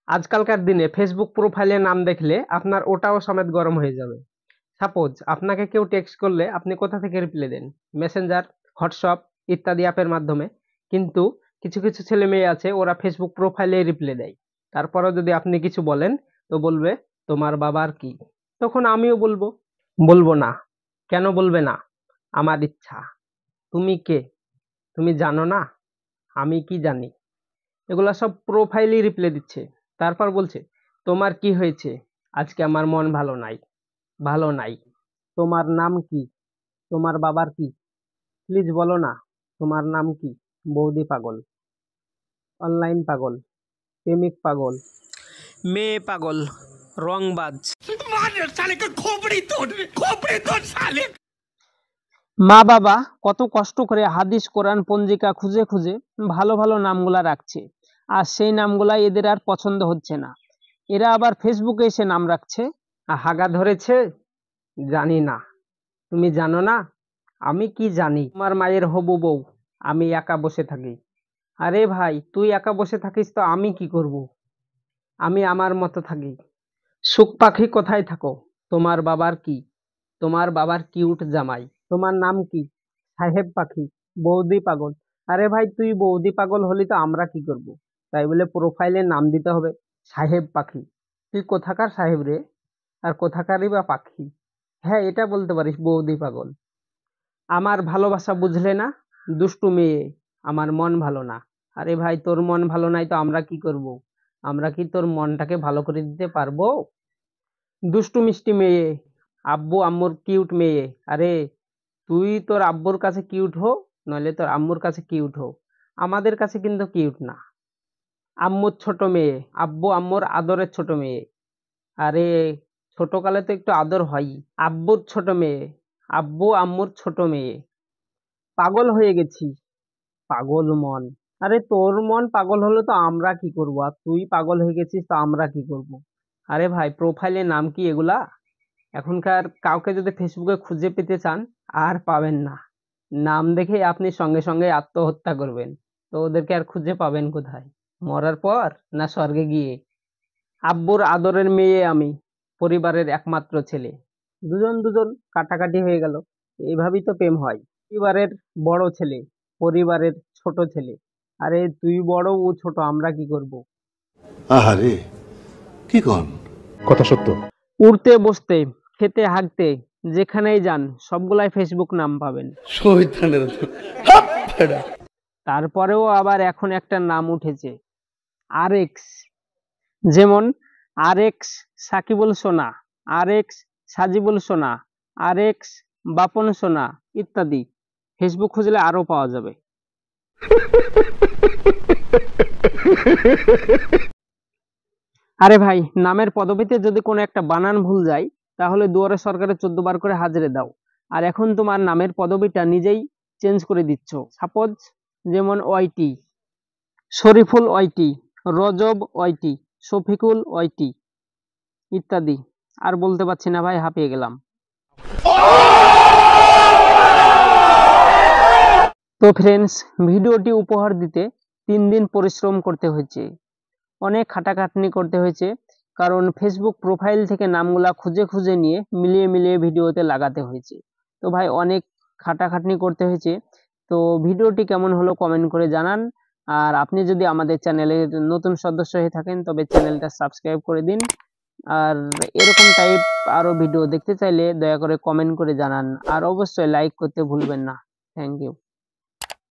আজকালকার দিনে ফেসবুক প্রোফাইলে নাম দেখলে আপনার ওটাও সমেত গরম হয়ে যাবে। সাপোজ আপনাকে কেউ টেক্সট করলে আপনি কোথা থেকে রিপ্লাই দেন? মেসেঞ্জার, হোয়াটসঅ্যাপ ইত্যাদি অ্যাপের মাধ্যমে। কিন্তু কিছু কিছু ছেলে মেয়ে আছে ওরা ফেসবুক প্রোফাইলে রিপ্লাই দেয়। তারপরেও যদি আপনি কিছু বলেন তো বলবে তোমার বাবার কি? তখন আমিও বলবো, বলবো না। কেন বলবে না? আমার ইচ্ছা। তুমি কে? তুমি জানো না? আমি কি জানি? এগুলা সব প্রোফাইলই রিপ্লাই দিচ্ছে। তারপর বলছে, তোমার কি হয়েছে? আজকে আমার মন ভালো নাই। ভালো নাই। তোমার নাম কি? তোমার বাবার কি? প্লিজ বলো না। তোমার নাম কি? বৌদি পাগল, অনলাইন পাগল, প্রেমিক পাগল, মেয়ে পাগল, রংবাজ। মা বাবা কত কষ্ট করে হাদিস কোরআন পঞ্জিকা খুঁজে খুঁজে ভালো ভালো নামগুলা রাখছে, আর সেই নামগুলা এদের আর পছন্দ হচ্ছে না। এরা আবার ফেসবুকে এসে নাম রাখছে। হাগা ধরেছে? জানি না। তুমি জানো না? আমি কি জানি? তোমার মায়ের হবু বউ। আমি একা বসে থাকি। আরে ভাই, তুই একা বসে থাকিস তো আমি কি করব? আমি আমার মতো থাকি। সুখ পাখি কোথায় থাকো? তোমার বাবার কি? তোমার বাবার কিউট জামাই। তোমার নাম কি? সাহেব পাখি, বৌদি পাগল। আরে ভাই, তুই বৌদি পাগল হলি তো আমরা কি করব? তাই বলে প্রোফাইলে নাম দিতে হবে সাহেব পাখি? তুই কোথাকার সাহেব রে? আর কোথাকারই বা পাখি? হ্যাঁ, এটা বলতে পারিস বৌদি পাগল। আমার ভালোবাসা বুঝলে না? দুষ্টু মেয়ে। আমার মন ভালো না। আরে ভাই, তোর মন ভালো নাই তো আমরা কি করব? আমরা কি তোর মনটাকে ভালো করে দিতে পারবো? দুষ্টু মিষ্টি মেয়ে, আব্বু আম্মুর কিউট মেয়ে। আরে তুই তোর আব্বুর কাছে কিউট হো, নইলে তোর আম্মুর কাছে কিউট হো। আমাদের কাছে কিন্তু কিউট না। আম্মুর ছোট মেয়ে, আব্বু আম্মুর আদরের ছোট মেয়ে। আরে ছোটকালে তো একটু আদর হয়ই। আব্বুর ছোট মেয়ে, আব্বু আম্মুর ছোট মেয়ে। পাগল হয়ে গেছি। পাগল মন। আরে তোর মন পাগল হলে তো আমরা কি করবো? আর তুই পাগল হয়ে গেছিস তো আমরা কি করব? আরে ভাই, প্রোফাইলের নাম কি এগুলা? এখনকার কাউকে যদি ফেসবুকে খুঁজে পেতে চান আর পাবেন না। নাম দেখে আপনি সঙ্গে সঙ্গে আত্মহত্যা করবেন। তো ওদেরকে আর খুঁজে পাবেন কোথায়? মরার পর না স্বর্গে গিয়ে? আব্বুর আদরের মেয়ে আমি, পরিবারের একমাত্র ছেলে। দুজন দুজন কাটাকাটি হয়ে গেল। এইভাবেই তো প্রেম হয়। পরিবারের বড় ছেলে, পরিবারের ছোট ছেলে। আরে তুই বড় ও ছোট, আমরা কি করব? আহারে, কি কন? কথা সত্য। উঠতে বসতে, খেতে হাঁকতে, যেখানেই যান সবগুলাই ফেসবুক নাম পাবেন। শহীদানের তারপরেও আবার এখন একটা নাম উঠেছে, আরএক্স। যেমন আরএক্স সাকিবুল সোনা, আরএক্স সাজিবুল সোনা, আরএক্স বাপন সোনা ইত্যাদি। ফেসবুক খুঁজলে আরো পাওয়া যাবে। আরে ভাই, নামের পদবিতে যদি কোনো একটা বানান ভুল যায় তাহলে দুয়ারে সরকারে 14 বার করে হাজিরে দাও। আর এখন তোমার নামের পদবিটা নিজেই চেঞ্জ করে দিচ্ছ। সাপোজ যেমন ওয়াইটি, শরীফুল ওয়াইটি, রজব ওয়াইটি, শফিকুল ওয়াইটি ইত্যাদি। আর বলতে পারছি না ভাই, হাঁপিয়ে গেলাম। তো ফ্রেন্ডস, ভিডিওটি উপহার দিতে 3 দিন পরিশ্রম করতে হয়েছে, অনেক খাটাখাটনি করতে হয়েছে। কারণ ফেসবুক প্রোফাইল থেকে নামগুলা খুঁজে খুঁজে নিয়ে মিলিয়ে মিলিয়ে ভিডিওতে লাগাতে হয়েছে। তো ভাই অনেক খাটাখাটনি করতে হয়েছে। তো ভিডিওটি কেমন হলো কমেন্ট করে জানান। আর আপনি যদি আমাদের চ্যানেলের নতুন সদস্য হয়ে থাকেন তবে চ্যানেলটা সাবস্ক্রাইব করে দিন। আর এরকম টাইপ আরো ভিডিও দেখতে চাইলে দয়া করে কমেন্ট করে জানান, আর অবশ্যই লাইক করতে ভুলবেন না। Thank you.